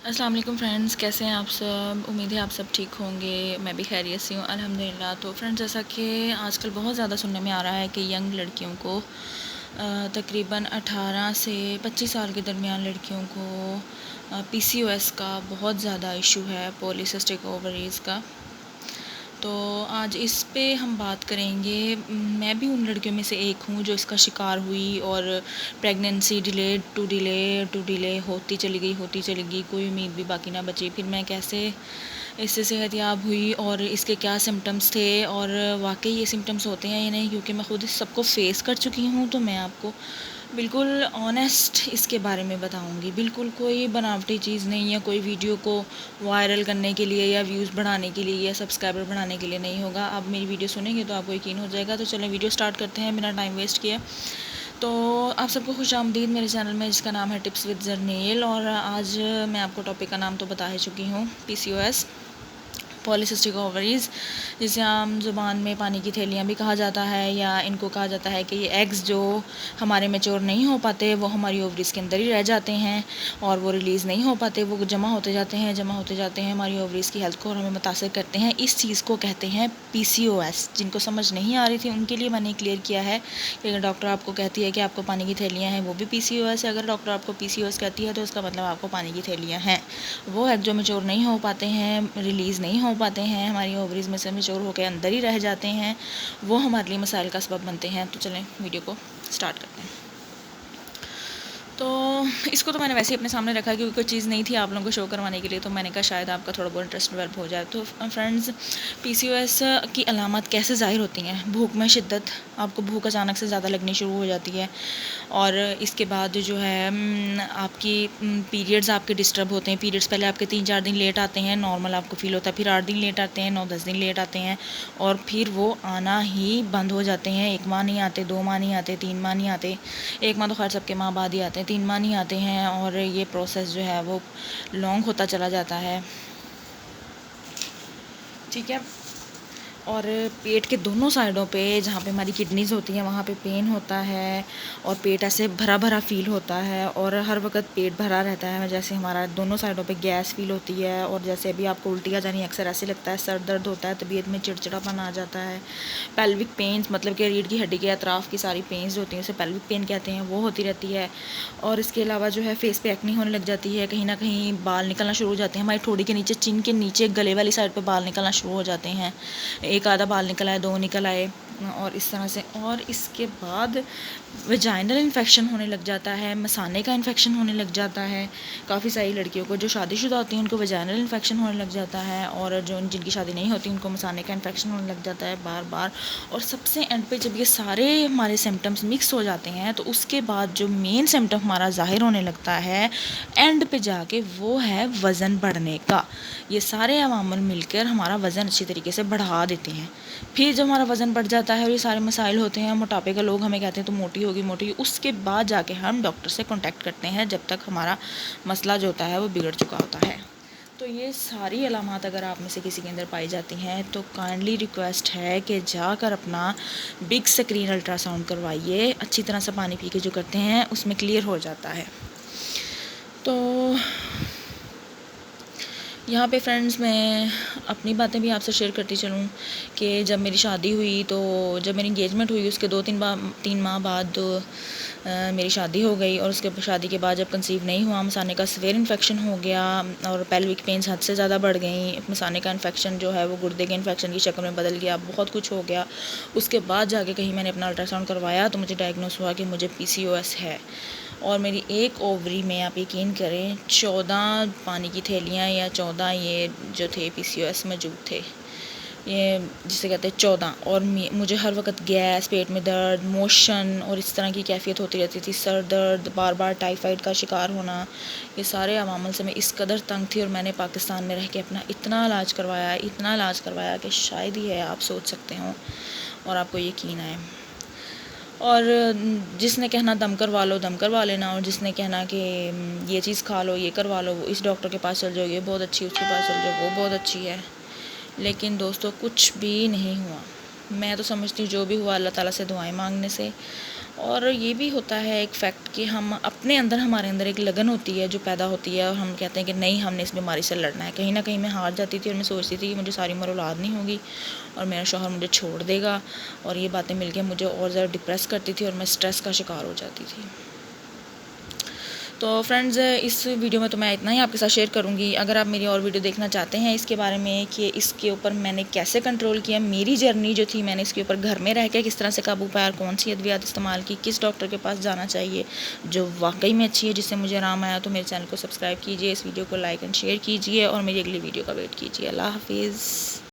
अस्सलाम वालेकुम फ्रेंड्स, कैसे हैं आप सब। उम्मीद है आप सब ठीक होंगे। मैं भी खैरियत से हूँ अल्हम्दुलिल्लाह। तो फ्रेंड्स, जैसा कि आजकल बहुत ज़्यादा सुनने में आ रहा है कि यंग लड़कियों को तकरीबन 18 से 25 साल के दरमियान लड़कियों को पीसीओएस का बहुत ज़्यादा इशू है, पॉलीसिस्टिक ओवरीज़ का। तो आज इस पे हम बात करेंगे। मैं भी उन लड़कियों में से एक हूँ जो इसका शिकार हुई और प्रेगनेंसी डिले होती चली गई, कोई उम्मीद भी बाकी ना बची। फिर मैं कैसे इससे सेहतयाब हुई और इसके क्या सिम्टम्स थे और वाकई ये सिम्टम्स होते हैं या नहीं, क्योंकि मैं खुद इस सबको फेस कर चुकी हूँ। तो मैं आपको बिल्कुल ऑनेस्ट इसके बारे में बताऊंगी। बिल्कुल कोई बनावटी चीज़ नहीं है, कोई वीडियो को वायरल करने के लिए या व्यूज़ बढ़ाने के लिए या सब्सक्राइबर बढ़ाने के लिए नहीं होगा। आप मेरी वीडियो सुनेंगे तो आपको यकीन हो जाएगा। तो चलें वीडियो स्टार्ट करते हैं बिना टाइम वेस्ट किए। तो आप सबको खुशामदीद मेरे चैनल में, जिसका नाम है टिप्स विद जर्नील। और आज मैं आपको टॉपिक का नाम तो बता ही चुकी हूँ, पीसीओएस, पॉलीसिस्टिक ओवरीज़, जिसे आम ज़ुबान में पानी की थैलियाँ भी कहा जाता है, या इनको कहा जाता है कि ये एग्स जो हमारे मैच्योर नहीं हो पाते वो हमारी ओवरीज़ के अंदर ही रह जाते हैं और वो रिलीज़ नहीं हो पाते, वो जमा होते जाते हैं हमारी ओवरीज़ की हेल्थ को और हमें मुतासर करते हैं। इस चीज़ को कहते हैं पीसीओएस। जिनको समझ नहीं आ रही थी उनके लिए मैंने क्लियर किया है कि अगर डॉक्टर आपको कहती है कि आपको पानी की थैलियाँ हैं, वो भी पीसीओएस है। अगर डॉक्टर आपको पीसीओएस कहती है तो उसका मतलब आपको पानी की थैलियाँ हैं। वो एग जो मैच्योर नहीं हो पाते हैं, रिलीज़ नहीं हो पाते हैं, हमारी ओवरीज़ में से मैच्योर होकर अंदर ही रह जाते हैं, वो हमारे लिए मसाइल का सबब बनते हैं। तो चलें वीडियो को स्टार्ट करते हैं। तो इसको तो मैंने वैसे ही अपने सामने रखा क्योंकि कोई चीज़ नहीं थी आप लोगों को शो करवाने के लिए, तो मैंने कहा शायद आपका थोड़ा बहुत इंटरेस्ट डेवलप हो जाए। तो फ्रेंड्स, पीसीओएस की अलामत कैसे ज़ाहिर होती हैं? भूख में शिद्दत, आपको भूख अचानक से ज़्यादा लगनी शुरू हो जाती है। और इसके बाद जो है आपकी पीरियड्स आपके डिस्टर्ब होते हैं। पीरियड्स पहले आपके 3-4 दिन लेट आते हैं, नॉर्मल आपको फील होता है, फिर 8 दिन लेट आते हैं, 9-10 दिन लेट आते हैं, और फिर वो आना ही बंद हो जाते हैं। 1 माह नहीं आते, 2 माह नहीं आते, 3 माह नहीं आते। 1 माह तो खैर सबके माह बाद ही आते हैं, 3 माह नहीं आते हैं, और ये प्रोसेस जो है वो लॉन्ग होता चला जाता है। ठीक है। और पेट के दोनों साइडों पे, जहाँ पे हमारी किडनीज़ होती हैं, वहाँ पे पेन होता है और पेट ऐसे भरा भरा फील होता है, और हर वक्त पेट भरा रहता है। जैसे हमारा दोनों साइडों पे गैस फील होती है, और जैसे अभी आपको उल्टी आ जानी अक्सर ऐसे लगता है। सर दर्द होता है, तबीयत में चिड़चिड़ापन आ जाता है। पेल्विक पेन्स, मतलब कि रीढ़ की हड्डी के अतराफ़ की सारी पेन्स जो होती हैं उसे पेल्विक पेन कहते हैं, वो होती रहती है। और इसके अलावा जो है फेस पे एक्ने होने लग जाती है, कहीं ना कहीं बाल निकलना शुरू हो जाते हैं। हमारी ठोड़ी के नीचे, चिन के नीचे, गले वाली साइड पर बाल निकलना शुरू हो जाते हैं। एक आधा बाल निकल आए, 2 निकल आए, और इस तरह से। और इसके बाद वेजाइनल इन्फेक्शन होने लग जाता है, मसाने का इन्फेक्शन होने लग जाता है। काफ़ी सारी लड़कियों को जो शादीशुदा होती हैं उनको वेजाइनल इन्फेक्शन होने लग जाता है, और जो जिनकी शादी नहीं होती उनको मसाने का इन्फेक्शन होने लग जाता है बार बार। और सबसे एंड पे जब ये सारे हमारे सिम्टम्स मिक्स हो जाते हैं तो उसके बाद जो मेन सिम्टम हमारा ज़ाहिर होने लगता है एंड पे जाके, वो है वज़न बढ़ने का। ये सारे अवामल मिलकर हमारा वज़न अच्छी तरीके से बढ़ा देते हैं। फिर जब हमारा वज़न बढ़ जाता है और ये सारे मसाइल होते हैं, मोटापे का, लोग हमें कहते हैं तो मोटी होगी, उसके बाद जाके हम डॉक्टर से कॉन्टैक्ट करते हैं, जब तक हमारा मसला जो होता है वो बिगड़ चुका होता है। तो ये सारी अलामात अगर आप में से किसी के अंदर पाई जाती हैं तो काइंडली रिक्वेस्ट है कि जाकर अपना बिग स्क्रीन अल्ट्रासाउंड करवाइए। अच्छी तरह से पानी पी के जो करते हैं उसमें क्लियर हो जाता है। तो यहाँ पे फ्रेंड्स, मैं अपनी बातें भी आपसे शेयर करती चलूँ कि जब मेरी शादी हुई, तो जब मेरी इंगेजमेंट हुई उसके 3 माह बाद मेरी शादी हो गई, और उसके शादी के बाद जब कंसीव नहीं हुआ, मसाने का सीवियर इन्फेक्शन हो गया और पेल्विक पेन्स हद से ज़्यादा बढ़ गई। मसाने का इन्फेक्शन जो है वो गुर्दे के इन्फेक्शन की शक्ल में बदल गया, बहुत कुछ हो गया। उसके बाद जाके कहीं मैंने अपना अल्ट्रासाउंड करवाया तो मुझे डायग्नोस हुआ कि मुझे पीसीओएस है। और मेरी एक ओवरी में, आप यकीन करें, 14 पानी की थैलियाँ या 14 ये जो थे पीसीओएस मौजूद थे, ये जिसे कहते हैं 14। और मुझे हर वक्त गैस, पेट में दर्द, मोशन और इस तरह की कैफियत होती रहती थी, सर दर्द, बार बार टाइफाइड का शिकार होना। ये सारे अवामल से मैं इस कदर तंग थी, और मैंने पाकिस्तान में रह के अपना इतना इलाज करवाया कि शायद ही है आप सोच सकते हो और आपको यकीन आए। और जिसने कहना दम करवा लेना, और जिसने कहना कि ये चीज़ खा लो, ये करवा लो, इस डॉक्टर के पास चल जाओ, ये बहुत अच्छी, उसके पास चल जाओ, वो बहुत अच्छी है। लेकिन दोस्तों, कुछ भी नहीं हुआ। मैं तो समझती हूँ जो भी हुआ अल्लाह ताला से दुआएं मांगने से, और ये भी होता है एक फ़ैक्ट कि हम अपने अंदर, हमारे अंदर एक लगन होती है जो पैदा होती है, और हम कहते हैं कि नहीं, हमने इस बीमारी से लड़ना है। कहीं ना कहीं मैं हार जाती थी और मैं सोचती थी कि मुझे सारी उम्र औलाद नहीं होगी और मेरा शौहर मुझे छोड़ देगा, और ये बातें मिलकर मुझे और ज़्यादा डिप्रेस करती थी और मैं स्ट्रेस का शिकार हो जाती थी। तो फ्रेंड्स, इस वीडियो में तो मैं इतना ही आपके साथ शेयर करूँगी। अगर आप मेरी और वीडियो देखना चाहते हैं इसके बारे में कि इसके ऊपर मैंने कैसे कंट्रोल किया, मेरी जर्नी जो थी, मैंने इसके ऊपर घर में रह के किस तरह से काबू पाया, कौन सी अद्वियात इस्तेमाल की, किस डॉक्टर के पास जाना चाहिए जो वाकई में अच्छी है, जिससे मुझे आराम आया, तो मेरे चैनल को सब्सक्राइब कीजिए, इस वीडियो को लाइक एंड शेयर कीजिए और मेरी अगली वीडियो का वेट कीजिए। अल्लाह हाफिज़।